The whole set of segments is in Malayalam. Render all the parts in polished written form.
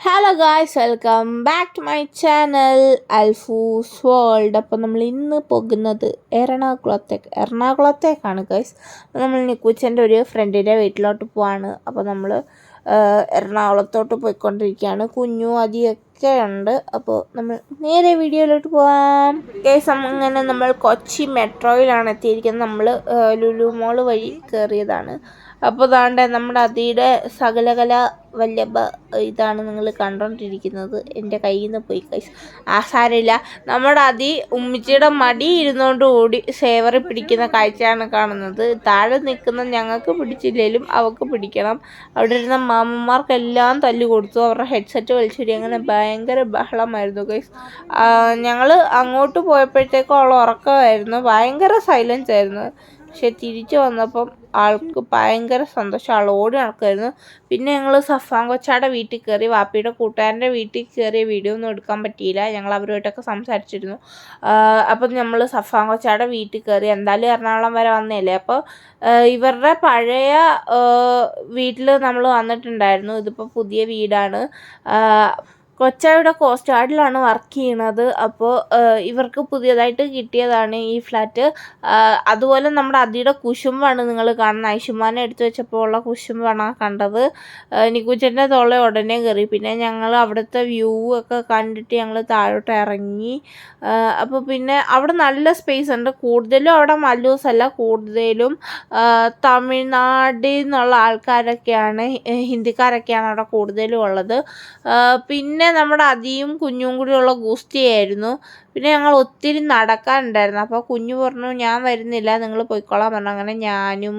Hello guys, welcome back to my channel Alfoos world. അപ്പോൾ നമ്മൾ ഇന്ന് പോകുന്നത് എറണാകുളത്തേക്കാണ് ഗായ്സ്. നമ്മൾ നിക്കുച്ചൻ്റെ ഒരു ഫ്രണ്ടിൻ്റെ വീട്ടിലോട്ട് പോവാണ്. അപ്പോൾ നമ്മൾ എറണാകുളത്തോട്ട് പോയിക്കൊണ്ടിരിക്കുകയാണ്. കുഞ്ഞു അതിയൊക്കെ ഉണ്ട്. അപ്പോൾ നമ്മൾ നേരെ വീഡിയോയിലോട്ട് പോവാം ഗായ്സ്. അങ്ങനെ നമ്മൾ കൊച്ചി മെട്രോയിലാണ് എത്തിയിരിക്കുന്നത്. നമ്മൾ ലുലു മോൾ വഴി കയറിയതാണ്. അപ്പോൾ ദാണ്ടെ നമ്മുടെ അതിയുടെ സകലകല വല്ലഭ ഇതാണ് നിങ്ങൾ കണ്ടുകൊണ്ടിരിക്കുന്നത്. എൻ്റെ കയ്യിൽ നിന്ന് പോയി കൈസ്. സാരമില്ല, നമ്മുടെ അതി ഉമ്മിച്ചിയുടെ മടി ഇരുന്നുകൊണ്ട് കൂടി സേവറി പിടിക്കുന്ന കാഴ്ചയാണ് കാണുന്നത്. താഴെ നിൽക്കുന്ന ഞങ്ങൾക്ക് പിടിച്ചില്ലെങ്കിലും അവൾക്ക് പിടിക്കണം. അവിടെ ഇരുന്ന മാമന്മാർക്കെല്ലാം തല്ലു കൊടുത്തു. അവരുടെ ഹെഡ്സെറ്റ് വലിച്ചിടി. അങ്ങനെ ഭയങ്കര ബഹളമായിരുന്നു കൈസ്. ഞങ്ങൾ അങ്ങോട്ട് പോയപ്പോഴത്തേക്കും അവൾ ഉറക്കമായിരുന്നു. ഭയങ്കര സൈലൻസ് ആയിരുന്നു. പക്ഷെ തിരിച്ചു വന്നപ്പം ആൾക്ക് ഭയങ്കര സന്തോഷം. ആൾ ഓടി നടക്കുമായിരുന്നു. പിന്നെ ഞങ്ങൾ സഫാൻ കൊച്ചാടെ വീട്ടിൽ കയറി. വാപ്പിയുടെ കൂട്ടുകാരൻ്റെ വീട്ടിൽ കയറിയ വീഡിയോ ഒന്നും എടുക്കാൻ പറ്റിയില്ല. ഞങ്ങൾ അവരുമായിട്ടൊക്കെ സംസാരിച്ചിരുന്നു. അപ്പം നമ്മൾ സഫാൻ കൊച്ചാടെ വീട്ടിൽ കയറി. എന്തായാലും എറണാകുളം വരെ വന്നതല്ലേ. അപ്പോൾ ഇവരുടെ പഴയ വീട്ടിൽ നമ്മൾ വന്നിട്ടുണ്ടായിരുന്നു. ഇതിപ്പോൾ പുതിയ വീടാണ്. കൊച്ചായുടെ കോസ്റ്റ് ഗാർഡിലാണ് വർക്ക് ചെയ്യണത്. അപ്പോൾ ഇവർക്ക് പുതിയതായിട്ട് കിട്ടിയതാണ് ഈ ഫ്ലാറ്റ്. അതുപോലെ നമ്മുടെ അതിയുടെ കുശുമ്പാണ് നിങ്ങൾ കാണുന്നത്. ഐഷുമാനെ എടുത്തു വെച്ചപ്പോൾ ഉള്ള കുശുമ്പാണ് കണ്ടത്. നിക്കുച്ചൻ്റെ തോളെ ഉടനെ കയറി. പിന്നെ ഞങ്ങൾ അവിടുത്തെ വ്യൂ ഒക്കെ കണ്ടിട്ട് ഞങ്ങൾ താഴോട്ട് ഇറങ്ങി. അപ്പോൾ പിന്നെ അവിടെ നല്ല സ്പേസ് ഉണ്ട്. കൂടുതലും അവിടെ മല്ലൂസ് അല്ല, കൂടുതലും തമിഴ്നാട്ടിൽ നിന്നുള്ള ആൾക്കാരൊക്കെയാണ്, ഹിന്ദിക്കാരൊക്കെയാണ് അവിടെ കൂടുതലും ഉള്ളത്. പിന്നെ നമ്മുടെ അതിയും കുഞ്ഞും കൂടിയുള്ള ഗുസ്തിയായിരുന്നു. പിന്നെ ഞങ്ങൾ ഒത്തിരി നടക്കാനുണ്ടായിരുന്നു. അപ്പോൾ കുഞ്ഞു പറഞ്ഞു ഞാൻ വരുന്നില്ല, നിങ്ങൾ പോയിക്കോളാൻ പറഞ്ഞു. അങ്ങനെ ഞാനും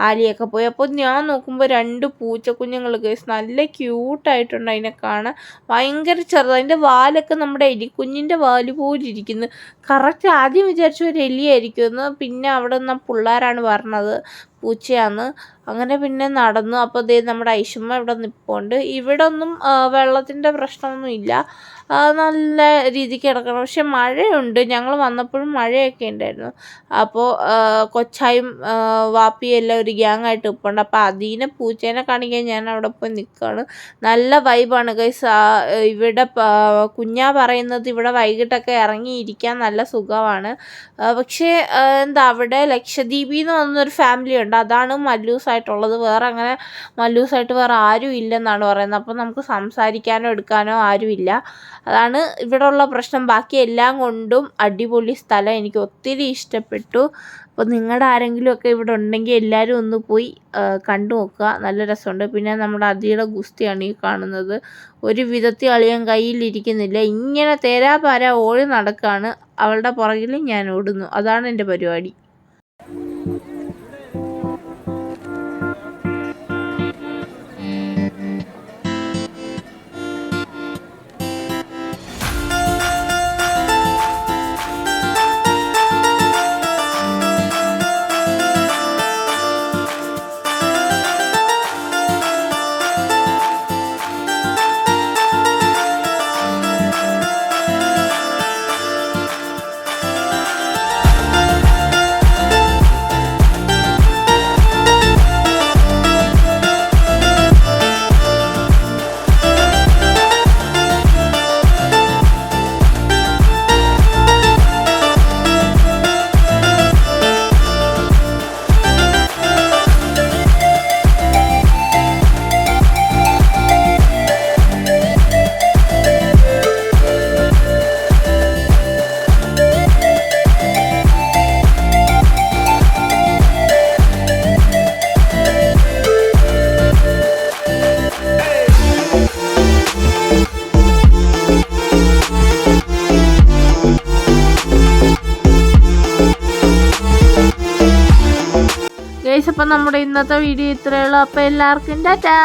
ആലിയൊക്കെ പോയി. അപ്പോൾ ഞാൻ നോക്കുമ്പോൾ 2 പൂച്ചക്കുഞ്ഞുങ്ങൾ ഗൈസ്. നല്ല ക്യൂട്ടായിട്ടുണ്ട് അതിനെ കാണാൻ. ഭയങ്കര ചെറുത്. അതിൻ്റെ വാലൊക്കെ നമ്മുടെ എലിക്കുഞ്ഞിൻ്റെ വാല് പോലെ ഇരിക്കുന്നു. കറക്റ്റ് ആദ്യം വിചാരിച്ചു ഒരു എലിയായിരിക്കുമെന്ന്. പിന്നെ അവിടെ നിന്ന് പിള്ളേരാണ് പറഞ്ഞത് പൂച്ചയാന്ന്. അങ്ങനെ പിന്നെ നടന്നു. അപ്പോൾ ദേ നമ്മുടെ ഐഷുമ്മ ഇവിടെ നിൽപ്പുണ്ട്. ഇവിടെ ഒന്നും വെള്ളത്തിൻ്റെ പ്രശ്നമൊന്നും ഇല്ല. നല്ല രീതിക്ക് കിടക്കണം. പക്ഷെ മഴയുണ്ട്. ഞങ്ങൾ വന്നപ്പോഴും മഴയൊക്കെ ഉണ്ടായിരുന്നു. അപ്പോൾ കൊച്ചായും വാപ്പിയും എല്ലാം ഒരു ഗ്യാങ്ങായിട്ട് നിൽപ്പുണ്ട്. അപ്പോൾ അതിനെ പൂച്ചേനെ കാണിക്കാൻ ഞാൻ അവിടെ പോയി നിൽക്കുകയാണ്. നല്ല വൈബാണ് ഗൈസ്. ഇവിടെ കുഞ്ഞാ പറയുന്നത് ഇവിടെ വൈകിട്ടൊക്കെ ഇറങ്ങിയിരിക്കാൻ നല്ല സുഖമാണ്. പക്ഷേ എന്താ അവിടെ ലക്ഷദ്വീപിൽ നിന്ന് വന്നൊരു ഫാമിലി ഉണ്ട്. അതാണ് മല്ലൂസായിട്ടുള്ളത്. വേറെ അങ്ങനെ മല്ലൂസായിട്ട് വേറെ ആരും ഇല്ലെന്നാണ് പറയുന്നത്. അപ്പോൾ നമുക്ക് സംസാരിക്കാനോ എടുക്കാനോ ആരുമില്ല. അതാണ് ഇവിടെ ഉള്ള പ്രശ്നം. ബാക്കി എല്ലാം കൊണ്ടും അടിപൊളി സ്ഥലം. എനിക്ക് ഒത്തിരി ഇഷ്ടപ്പെട്ടു. അപ്പോൾ നിങ്ങളുടെ ആരെങ്കിലുമൊക്കെ ഇവിടെ ഉണ്ടെങ്കിൽ എല്ലാവരും ഒന്ന് പോയി കണ്ടു നോക്കുക. നല്ല രസമുണ്ട്. പിന്നെ നമ്മുടെ അതിയുടെ ഗുസ്തിയാണ് ഈ കാണുന്നത്. ഒരു വിധത്തിൽ അളിയൻ കയ്യിലിരിക്കുന്നില്ല. ഇങ്ങനെ തേരാപാര ഓടി നടക്കുകയാണ്. അവളുടെ പുറകിൽ ഞാൻ ഓടുന്നു. അതാണ് എൻ്റെ പരിപാടി. ഗൈസ്, അപ്പം നമ്മുടെ ഇന്നത്തെ വീഡിയോ ഇത്രയേ ഉള്ളൂ. അപ്പോൾ എല്ലാവർക്കും ടാറ്റാ.